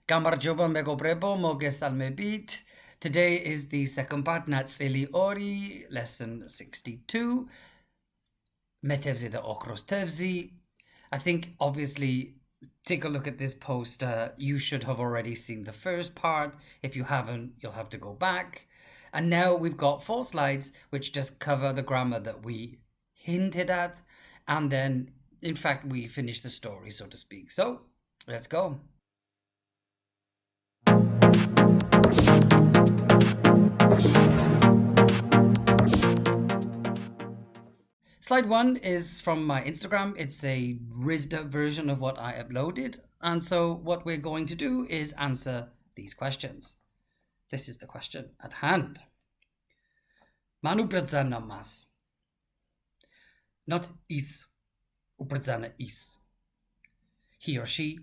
Gamarjoba megobrebo mogesalmebit. Today is the second part, Natsili Ori, lesson 62. Methevze the okhros tevzi. I think obviously take a look at this post. You should have already seen the first part. If you haven't, you'll have to go back. And now we've got 4 slides which just cover the grammar that we hinted at. And then, in fact, we finish the story, so to speak. So, let's go. Slide 1 is from my Instagram. It's a RISD version of what I uploaded. And so what we're going to do is answer these questions. This is the question at hand. Man ubrdzana mas. Not is. Ubrdzana is. He or she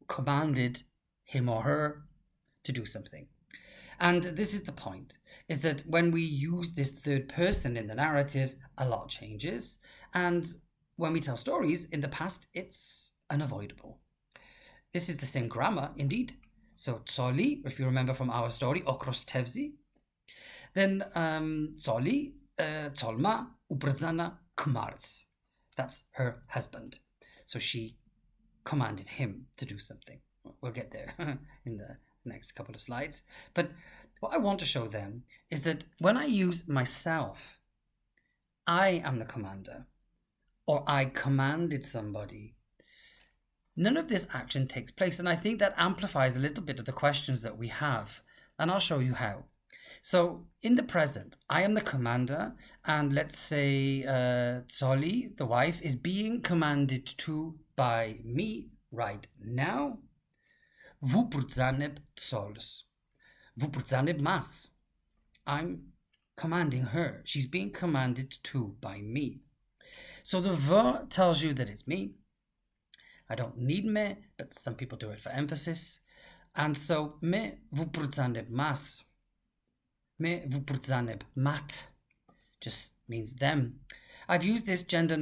commanded him or her to do something. And this is the point, is that when we use this third person in the narrative, a lot changes. And when we tell stories, in the past, it's unavoidable. This is the same grammar, indeed. So, tsoli, if you remember from our story, okhros tevzi. Then, tsoli, tsolma, ubrzana, kmars. That's her husband. So she commanded him to do something. We'll get there in the next couple of slides. But what I want to show them is that when I use myself, I am the commander, or I commanded somebody, none of this action takes place. And I think that amplifies a little bit of the questions that we have. And I'll show you how. So in the present, I am the commander, and let's say Tsoli, the wife, is being commanded to by me right now. Vubრძaneb tsols. Vubრძaneb mas. I'm commanding her. She's being commanded to by me. So the verb tells you that it's me. I don't need me, but some people do it for emphasis. And so me vubრძaneb mas. Me vubრძaneb mat just means them. I've used this gender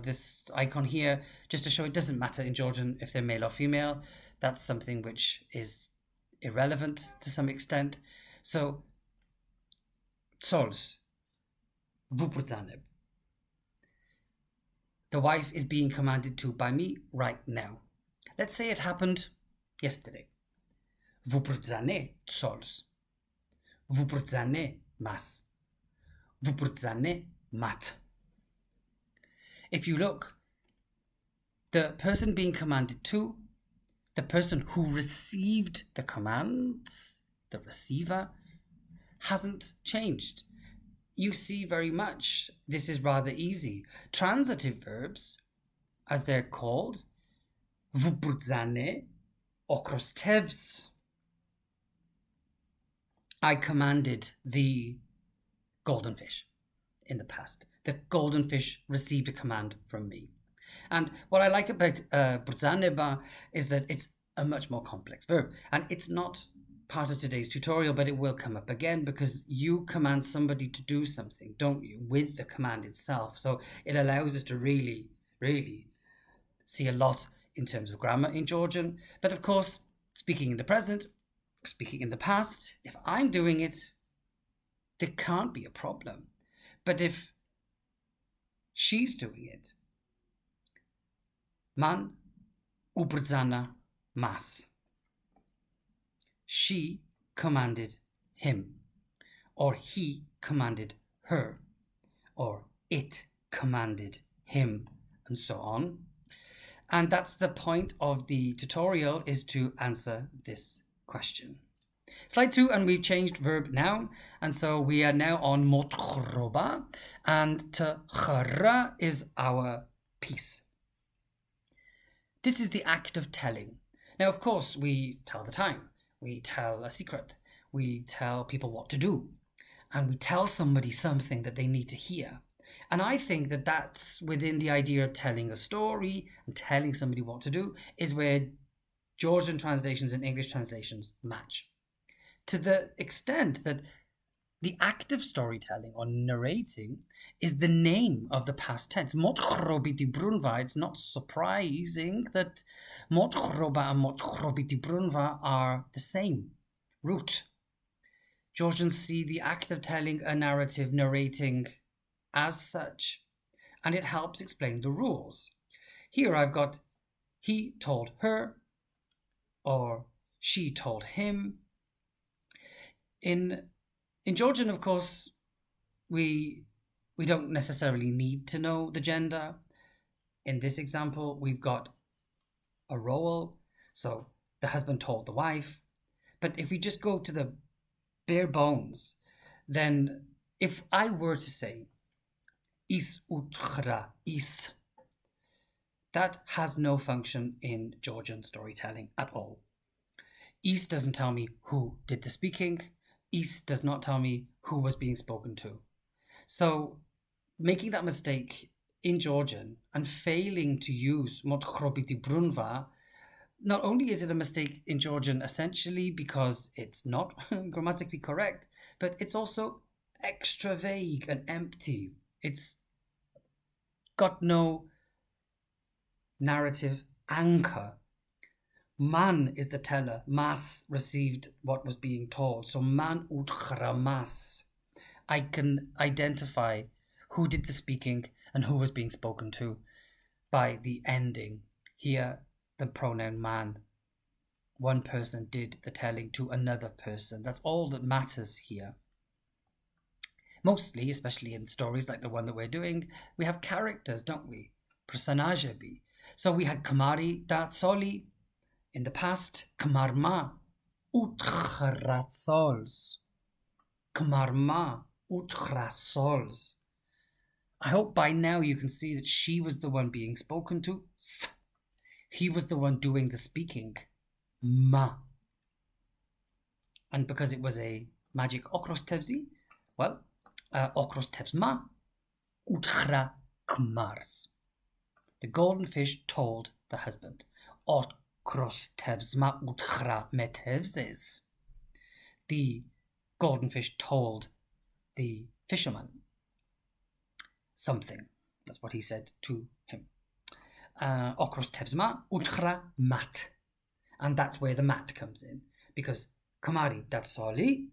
this icon here just to show it doesn't matter in Georgian if they're male or female. That's something which is irrelevant to some extent. So, tsols, vubრძaneb. The wife is being commanded to by me right now. Let's say it happened yesterday. Vubრძane tsols. Vubრძane mas. Vubრძane mat. If you look, the person being commanded to, the person who received the commands, the receiver, hasn't changed. You see very much this is rather easy. Transitive verbs, as they're called, vubრძane, okhros tevzi. I commanded the golden fish in the past. The golden fish received a command from me. And what I like about ubrzaneba is that it's a much more complex verb. And it's not part of today's tutorial, but it will come up again because you command somebody to do something, don't you, with the command itself. So it allows us to really, really see a lot in terms of grammar in Georgian. But of course, speaking in the present, speaking in the past, if I'm doing it, there can't be a problem. But if she's doing it, man ubrdzana mas. She commanded him, or he commanded her, or it commanded him, and so on. And that's the point of the tutorial, is to answer this question. Slide 2, and we've changed verb noun, and so we are now on motkhrobiti, and tkhroba is our piece. This is the act of telling. Now, of course, we tell the time, we tell a secret, we tell people what to do, and we tell somebody something that they need to hear. And I think that that's within the idea of telling a story and telling somebody what to do is where Georgian translations and English translations match. To the extent that The act of storytelling or narrating is the name of the past tense. Motkhrobiti brunva. It's not surprising that motkroba and motkhrobiti brunva are the same root. Georgians see the act of telling a narrative, narrating as such, and it helps explain the rules. Here I've got he told her, or she told him. In Georgian, of course, we don't necessarily need to know the gender. In this example, we've got a role, so the husband told the wife. But if we just go to the bare bones, then if I were to say is utkra is, that has no function in Georgian storytelling at all. Is doesn't tell me who did the speaking. Is does not tell me who was being spoken to. So making that mistake in Georgian and failing to use motkhrobiti brunva, not only is it a mistake in Georgian essentially because it's not grammatically correct, but it's also extra vague and empty. It's got no narrative anchor. Man is the teller. Mas received what was being told. So man utkra mas. I can identify who did the speaking and who was being spoken to by the ending. Here, the pronoun man. One person did the telling to another person. That's all that matters here. Mostly, especially in stories like the one that we're doing, we have characters, don't we? Personaje. So we had kmari da tsoli. In the past, kmarma utkratsols. Kmarma utkrasols. I hope by now you can see that she was the one being spoken to. He was the one doing the speaking. Ma. And because it was a magic okhros tevzi, well, okhros tevz ma utkra kmars. The golden fish told the husband. Okhros tevz ma utkra methevzes. The golden fish told the fisherman something. That's what he said to him. Okhros tevz ma utkra mat. And that's where the mat comes in. Because kamari datsoli,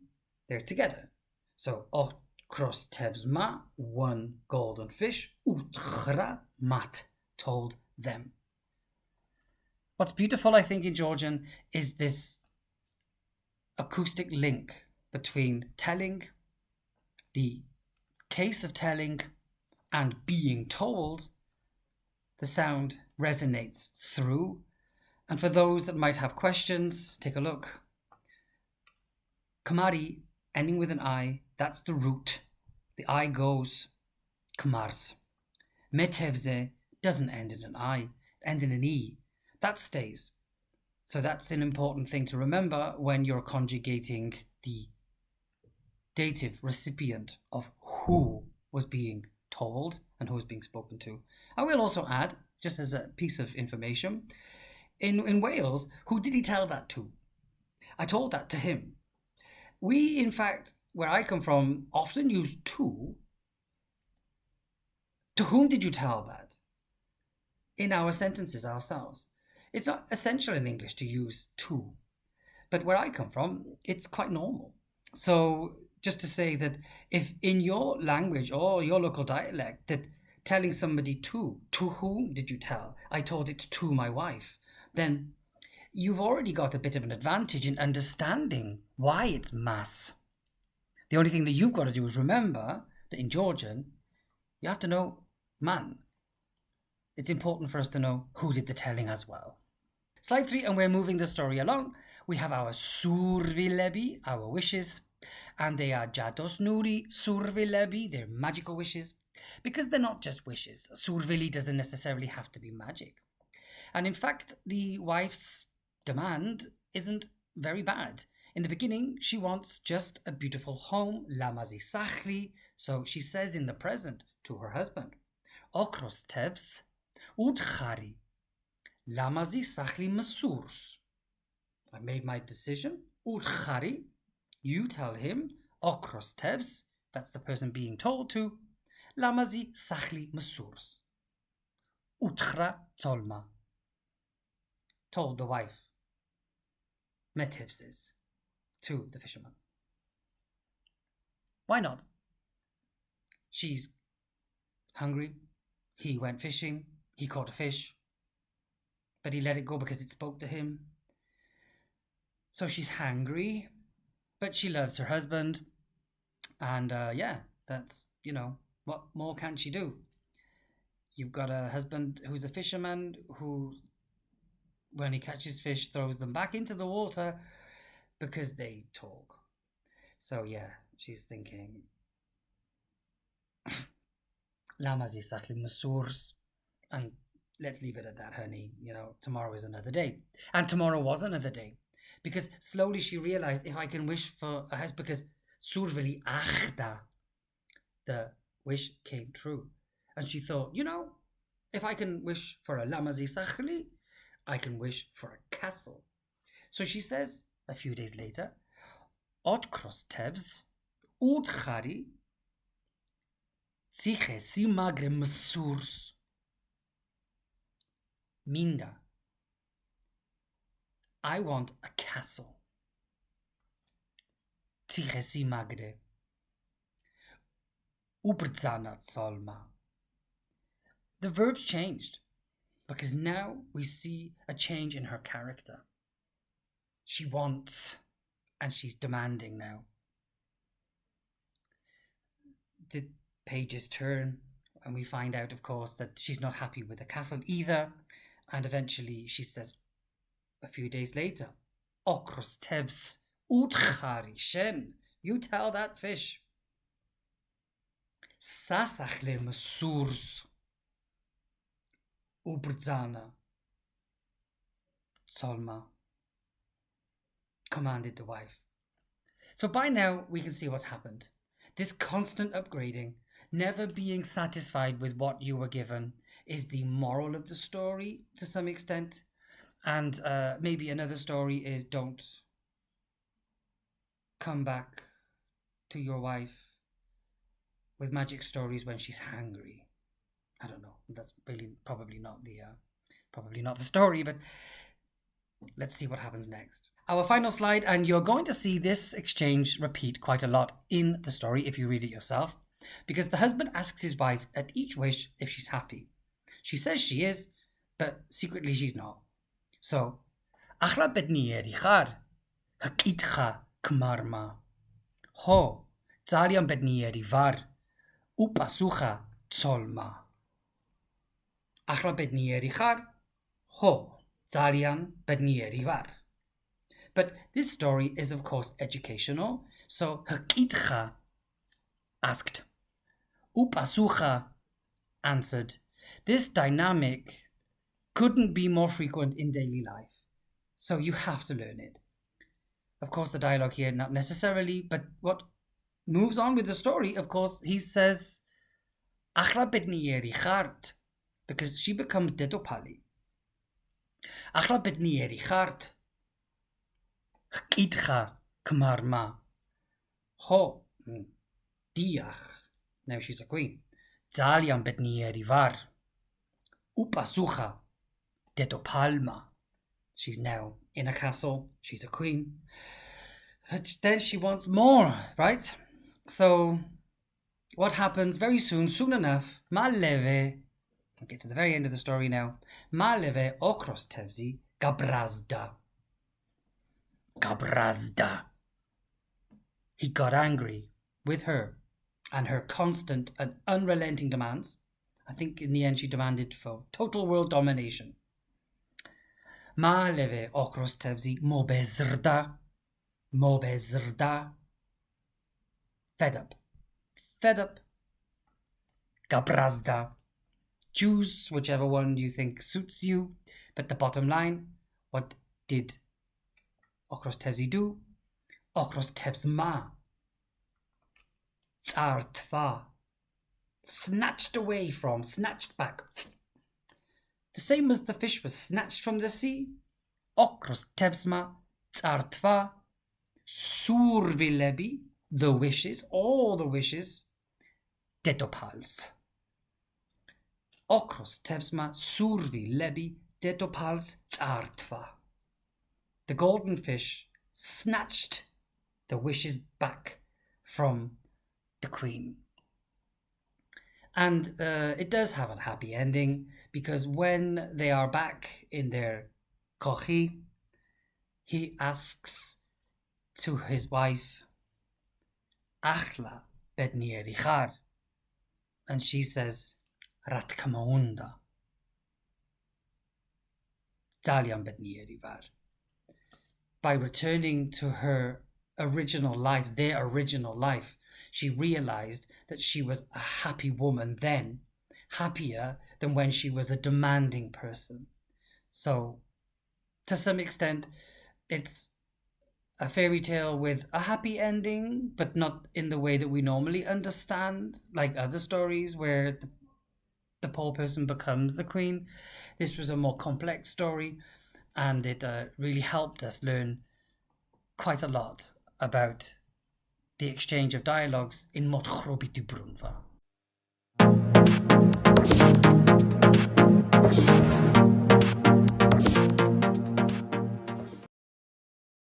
they're together. So okhros tevz ma, one golden fish, utkra mat, told them. What's beautiful, I think, in Georgian is this acoustic link between telling, the case of telling, and being told. The sound resonates through. And for those that might have questions, take a look. Kamari, ending with an I, that's the root. The I goes kmars. Methevze doesn't end in an I, it ends in an E. That stays. So that's an important thing to remember when you're conjugating the dative recipient of who was being told and who was being spoken to. I will also add, just as a piece of information, in Wales, who did he tell that to? I told that to him. We, in fact, where I come from, often use to. To whom did you tell that? In our sentences ourselves. It's not essential in English to use to, but where I come from, it's quite normal. So just to say that if in your language or your local dialect that telling somebody to whom did you tell? I told it to my wife. Then you've already got a bit of an advantage in understanding why it's mas. The only thing that you've got to do is remember that in Georgian, you have to know man. It's important for us to know who did the telling as well. Slide 3, and we're moving the story along. We have our survilebi, our wishes, and they are jados nuri survilebi, they're magical wishes, because they're not just wishes. Survili doesn't necessarily have to be magic. And in fact, the wife's demand isn't very bad. In the beginning, she wants just a beautiful home, lamazi sachli, so she says in the present to her husband, okhros tevz udkhari, lamazi sachli masurs. I made my decision, udkhari, you tell him, ოქროს თევზს, that's the person being told to, ლამაზი სახლი მსურს. tsolma, told the wife, მეთევზეს, to the fisherman. Why not? She's hungry. He went fishing. He caught a fish. But he let it go because it spoke to him. So she's hungry, but she loves her husband. And that's, what more can she do? You've got a husband who's a fisherman who, when he catches fish, throws them back into the water because they talk. So she's thinking, λάμαζι σάχλι μεσούρς, and let's leave it at that, honey. Tomorrow is another day. And tomorrow was another day. Because slowly she realized, if I can wish for a house, because surveli achda, the wish came true. And she thought, if I can wish for a lamazi sachli, I can wish for a castle. So she says, a few days later, ოქროს თევზს უთხარი ციხე სიმაგრე მსურს. Minda, I want a castle. Ციხე სიმაგრე. უბრძანა tsolma. The verb's changed because now we see a change in her character. She wants and she's demanding now. The pages turn and we find out, of course, that she's not happy with the castle either. And eventually she says, a few days later, ოქროს თევზს უთხარი შენ, you tell that fish. სასახლე მსურს უბრძანა. tsolma, commanded the wife. So by now we can see what's happened. This constant upgrading, never being satisfied with what you were given, is the moral of the story to some extent. And maybe another story is, don't come back to your wife with magic stories when she's hungry. I don't know. That's really probably not the story, but let's see what happens next. Our final slide, and you're going to see this exchange repeat quite a lot in the story if you read it yourself, because the husband asks his wife at each wish if she's happy. She says she is, but secretly she's not. So, ახლა ბედნიერი ხარ? ჰკითხა ქმარმა. ხო, ძალიან ბედნიერი ვარ. უპასუხა tsolma. ახლა ბედნიერი ხარ? ხო, ძალიან ბედნიერი ვარ. But this story is, of course, educational. So, ჰკითხა asked. უპასუხა answered. This dynamic couldn't be more frequent in daily life. So you have to learn it. Of course, the dialogue here, not necessarily, but what moves on with the story, of course, he says, ახლა ბედნიერი ხართ, because she becomes dedopali. ახლა ბედნიერი ხართ? ჰკითხა ქმარმა. ხო, დიახ. Now she's a queen. ძალიან ბედნიერი ვარ. უპასუხა dedopalma. She's now in a castle. She's a queen. But then she wants more, right? So what happens very soon enough, maleve, I'll get to the very end of the story now. maleve ოქროს თევზი გაბრაზდა. Gabrazda. He got angry with her and her constant and unrelenting demands. I think in the end she demanded for total world domination. maleve ოქროს თევზი მობეზრდა. Fed up. Gabrazda. Choose whichever one you think suits you. But the bottom line, what did ოქროს თევზი do? ოქროს თევზმა წართვა. Snatched away from, snatched back. The same as the fish was snatched from the sea. ოქროს თევზმა წართვა. სურვილები the wishes, all the wishes, dedopals. ოქროს თევზმა სურვი ლები dedopals წართვა. The golden fish snatched the wishes back from the queen. And it does have a happy ending, because when they are back in their kochi, he asks to his wife, Achla bednieri char, and she says, Rat kamaunda. Dalian bednieri var. By returning to her original life, their original life, she realized that she was a happy woman then, happier than when she was a demanding person. So, to some extent, it's a fairy tale with a happy ending, but not in the way that we normally understand, like other stories where the poor person becomes the queen. This was a more complex story, and it really helped us learn quite a lot about the exchange of dialogues in motkhrobiti brunva.